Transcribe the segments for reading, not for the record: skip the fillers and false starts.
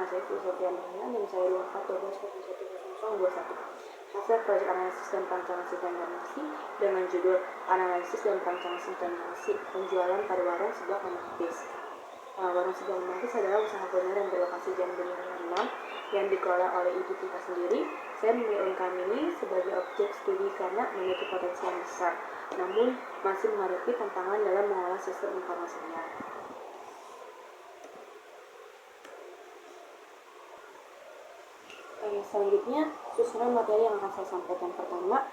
Nama saya Filosofian Daniel dan saya luar 12.1.021. Hasil proyek analisis dan perancangan sistem informasi dengan judul Analisis dan Perancangan Sistem Informasi Penjualan pada warung sebelah Mama Hafiz. Warung sebelah Mama Hafiz adalah usaha kuliner yang berlokasi Jalan Bunyaran 6 yang dikelola oleh ibu kita sendiri. Saya memilih UMKM ini sebagai objek studi karena memiliki potensi yang besar, namun masih menghadapi tantangan dalam mengolah sistem informasinya. Selanjutnya, susunan materi yang akan saya sampaikan. Pertama,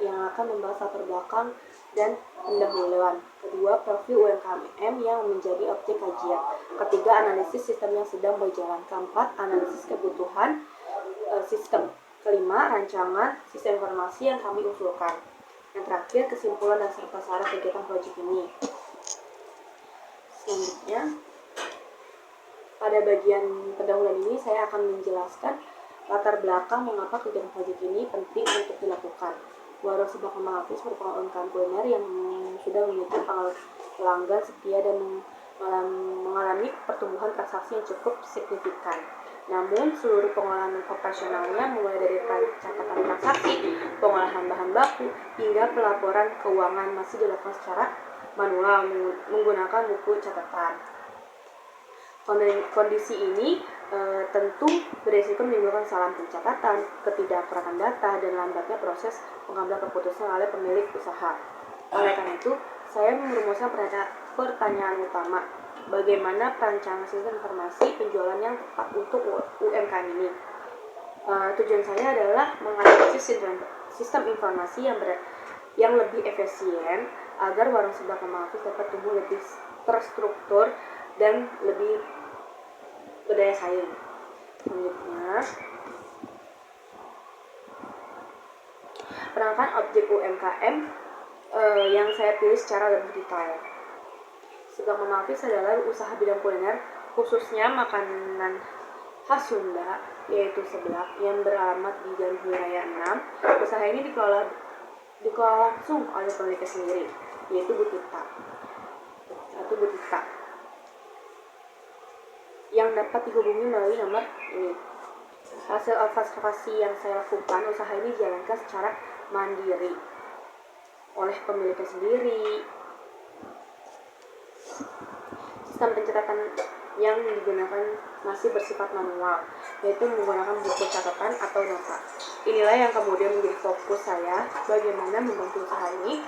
yang akan membahas latar belakang dan pendahuluan. Kedua, profil UMKM yang menjadi objek kajian. Ketiga, analisis sistem yang sedang berjalan. Keempat, analisis kebutuhan sistem. Kelima, rancangan sistem informasi yang kami usulkan. Yang terakhir, kesimpulan dan serta syarat kegiatan proyek ini. Selanjutnya, pada bagian pendahuluan ini saya akan menjelaskan latar belakang mengapa kegiatan proyek ini penting untuk dilakukan. Warung Sebelah Mama Hafiz merupakan UMKM kuliner yang sudah memiliki pelanggan setia dan mengalami pertumbuhan transaksi yang cukup signifikan. Namun, seluruh pengolahan operasionalnya mulai dari pencatatan transaksi, pengolahan bahan baku, hingga pelaporan keuangan masih dilakukan secara manual menggunakan buku catatan. Kondisi ini tentu beresiko menimbulkan kesalahan pencatatan, ketidakakuratan data, dan lambatnya proses pengambilan keputusan oleh pemilik usaha. Oleh karena itu, saya merumuskan pertanyaan utama, bagaimana perancangan sistem informasi penjualan yang tepat untuk UMKM ini. Tujuan saya adalah menganalisis sistem informasi yang lebih efisien agar warung sebelah Mama Hafiz dapat tumbuh lebih terstruktur dan lebih berdaya saing. Selanjutnya, perangkat objek UMKM yang saya pilih secara lebih detail. Sebelah Mama Hafiz adalah usaha bidang kuliner, khususnya makanan khas Sunda, yaitu seblak yang beralamat di Jalan Bunyaran 6. Usaha ini dikelola langsung oleh pemiliknya sendiri, yaitu Bu Tita yang dapat dihubungi melalui nomor ini. Hasil observasi yang saya lakukan, usaha ini dijalankan secara mandiri oleh pemiliknya sendiri. Sistem pencatatan yang digunakan masih bersifat manual, yaitu menggunakan buku catatan atau nota. Inilah yang kemudian menjadi fokus saya, bagaimana membantu usaha ini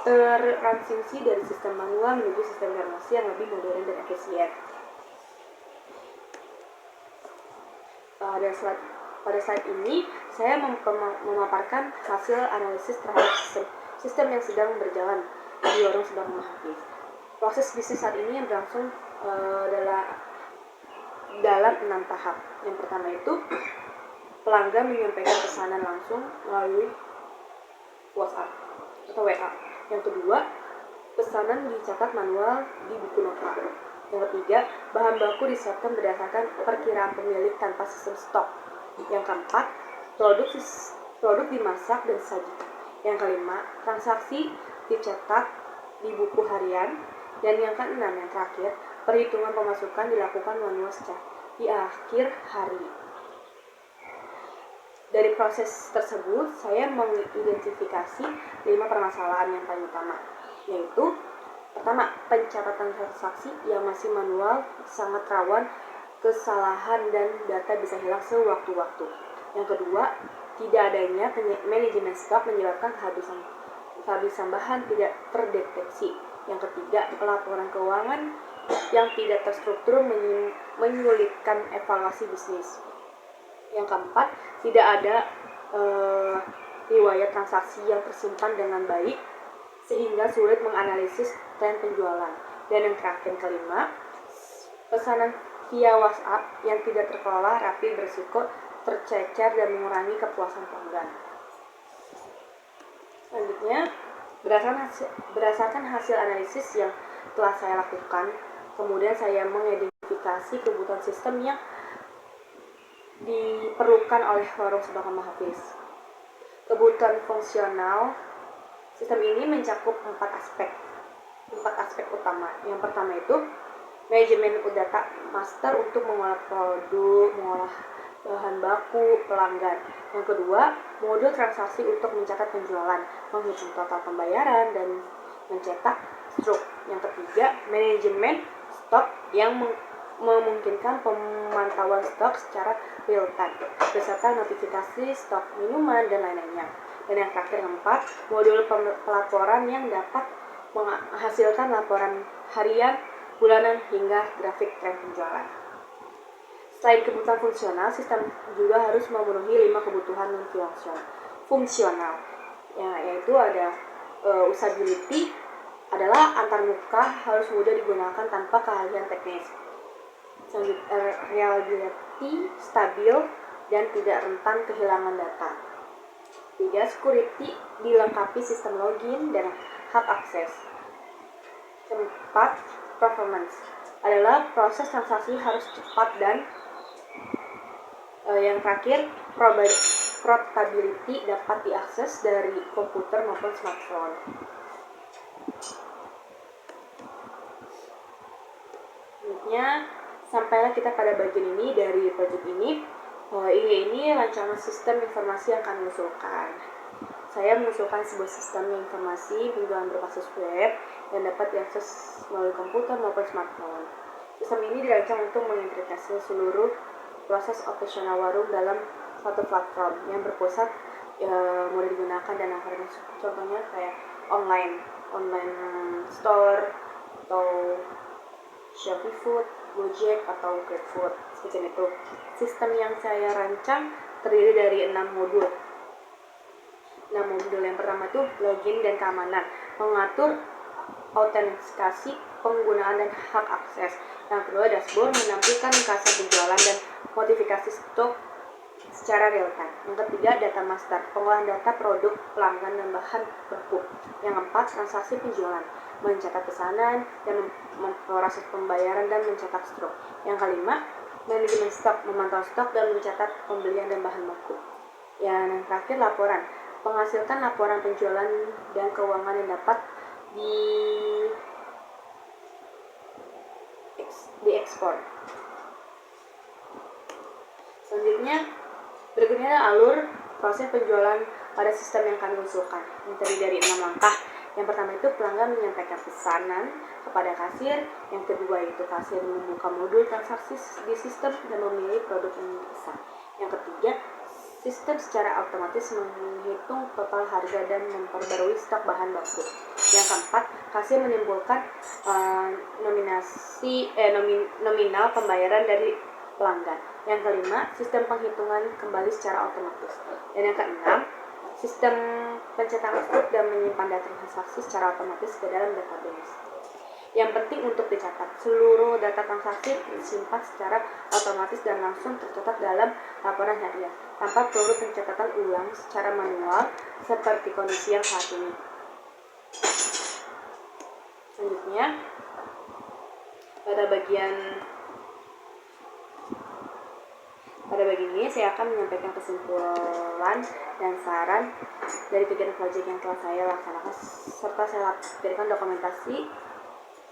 tertransisi dari sistem manual menuju sistem informasi yang lebih modern dan efisien. Pada slide ini, saya memaparkan hasil analisis terhadap sistem yang sedang berjalan di warung sebelah Mama Hafiz. Proses bisnis saat ini yang berlangsung dalam 6 tahap. Yang pertama itu, pelanggan menyampaikan pesanan langsung melalui WhatsApp atau WA. Yang kedua, pesanan dicatat manual di buku nota. Yang ketiga, bahan baku disiapkan berdasarkan perkiraan pemilik tanpa sistem stok. Yang keempat, produk dimasak dan disajikan. Yang kelima, transaksi dicetak di buku harian. Dan yang keenam, yang terakhir, perhitungan pemasukan dilakukan manual di akhir hari. Dari proses tersebut, saya mengidentifikasi 5 permasalahan yang paling utama, yaitu pertama, pencatatan transaksi yang masih manual sangat rawan kesalahan dan data bisa hilang sewaktu-waktu. Yang kedua, tidak adanya manajemen stok menyebabkan kehabisan bahan tidak terdeteksi. Yang ketiga, pelaporan keuangan yang tidak terstruktur menyulitkan evaluasi bisnis. Yang keempat, tidak ada riwayat transaksi yang tersimpan dengan baik sehingga sulit menganalisis tren penjualan. Dan yang terakhir, kelima, pesanan via WhatsApp yang tidak terkelola rapi berisiko tercecer dan mengurangi kepuasan pelanggan. Selanjutnya, berdasarkan hasil analisis yang telah saya lakukan, kemudian saya mengidentifikasi kebutuhan sistem yang diperlukan oleh warung sebelah Mama Hafiz. Kebutuhan fungsional sistem ini mencakup 4 aspek utama. Yang pertama itu Manajemen data master untuk mengolah produk, mengolah bahan baku, pelanggan. Yang kedua, modul transaksi untuk mencatat penjualan, menghitung total pembayaran, dan mencetak struk. Yang ketiga, manajemen stok yang memungkinkan pemantauan stok secara real time, beserta notifikasi stok minuman dan lain-lainnya. Dan yang terakhir, keempat, modul pelaporan yang dapat menghasilkan laporan harian, bulanan, hingga grafik tren penjualan. Selain kebutuhan fungsional, sistem juga harus memenuhi 5 kebutuhan fungsional, yaitu ada usability, adalah antarmuka, harus mudah digunakan tanpa keahlian teknis. Selanjutnya, reliability, stabil dan tidak rentan kehilangan data. 3. Security, dilengkapi sistem login dan hak akses. 4. Performance, adalah proses transaksi harus cepat, dan yang terakhir, portability, dapat diakses dari komputer maupun smartphone. Selanjutnya, sampailah kita pada bagian ini dari project ini. Ini rancangan sistem informasi yang kami usulkan. Saya mengusulkan sebuah sistem informasi penjualan berbasis web yang dapat diakses melalui komputer maupun smartphone. Sistem ini dirancang untuk mengintegrasi seluruh proses operasional warung dalam satu platform yang berpusat mudah digunakan dan akhirnya, contohnya kayak online store atau Shopee Food, Gojek atau GrabFood, seperti itu. Sistem yang saya rancang terdiri dari 6 modul. Yang pertama itu login dan keamanan, mengatur autentikasi penggunaan dan hak akses. Yang kedua, dashboard, menampilkan ringkasan penjualan dan modifikasi stok secara real time. Yang ketiga, data master, pengolahan data produk, pelanggan, dan bahan baku. Yang keempat, transaksi penjualan, mencatat pesanan dan memproses pembayaran dan mencetak struk. Yang kelima, manajemen stok, memantau stok dan mencatat pembelian dan bahan baku. Yang terakhir, laporan, menghasilkan laporan penjualan dan keuangan yang dapat diekspor. Berikutnya adalah alur proses penjualan pada sistem yang kami usulkan, yang terdiri dari 6 langkah. Yang pertama itu pelanggan menyampaikan pesanan kepada kasir. Yang kedua itu kasir membuka modul transaksi di sistem dan memilih produk yang dipesan. Yang ketiga, sistem secara otomatis menghitung total harga dan memperbarui stok bahan baku. Yang keempat, kasir menimbulkan nominal pembayaran dari pelanggan. Yang kelima, sistem penghitungan kembali secara otomatis. Dan yang keenam, sistem pencetakan struk dan menyimpan data transaksi secara otomatis ke dalam database. Yang penting untuk dicatat, seluruh data transaksi disimpan secara otomatis dan langsung tercatat dalam laporan harian, tanpa perlu pencatatan ulang secara manual seperti kondisi yang saat ini. Selanjutnya, pada bagian ini saya akan menyampaikan kesimpulan dan saran dari kegiatan proyek yang telah saya laksanakan, serta saya berikan dokumentasi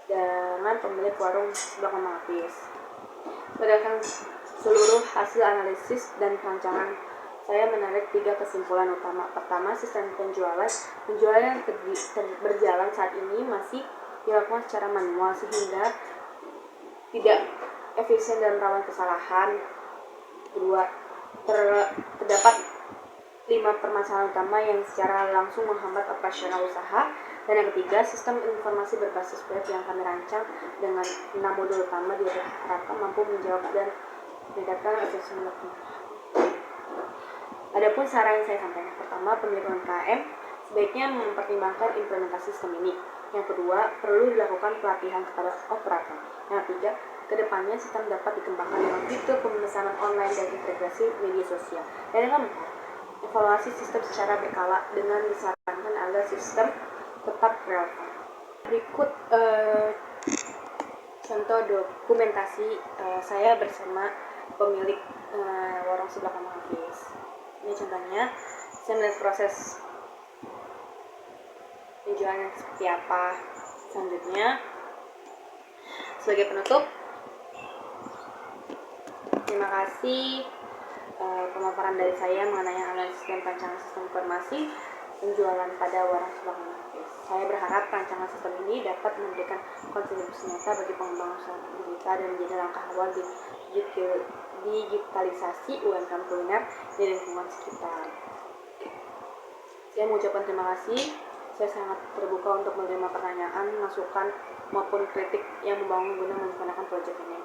dengan pemilik warung sebelah Kemang Apis. Berdasarkan seluruh hasil analisis dan perancangan, saya menarik 3 kesimpulan utama. Pertama, sistem penjualan yang berjalan saat ini masih dilakukan secara manual sehingga tidak efisien dan rawan kesalahan. Kedua, terdapat 5 permasalahan utama yang secara langsung menghambat operasional usaha. Dan yang ketiga, sistem informasi berbasis web yang kami rancang dengan 6 modul utama diharapkan mampu menjawab dan meningkatkan efisiensi. Adapun saran yang saya sampaikan, pertama, pemilik UMKM sebaiknya mempertimbangkan implementasi sistem ini. Yang kedua, perlu dilakukan pelatihan kepada operator. Yang ketiga, kedepannya sistem dapat dikembangkan dengan fitur pemesanan online dan integrasi media sosial. Dan yang keempat, evaluasi sistem secara berkala dengan disarankan agar sistem tetap relevan. Berikut contoh dokumentasi saya bersama pemilik warung sebelah Kemang Apis. Ini contohnya, saya melihat proses penjualan seperti apa. Selanjutnya, Sebagai penutup, terima kasih pemaparan dari saya mengenai analisis dan rancangan sistem informasi penjualan pada warung Subang Marketplace. Saya berharap rancangan sistem ini dapat memberikan kontribusi nyata bagi pengembangan usaha digital dan menjadi langkah awal di digitalisasi UMKM kuliner di lingkungan sekitar. Saya mengucapkan terima kasih. Saya sangat terbuka untuk menerima pertanyaan, masukan, maupun kritik yang membangun guna menyempurnakan proyek ini.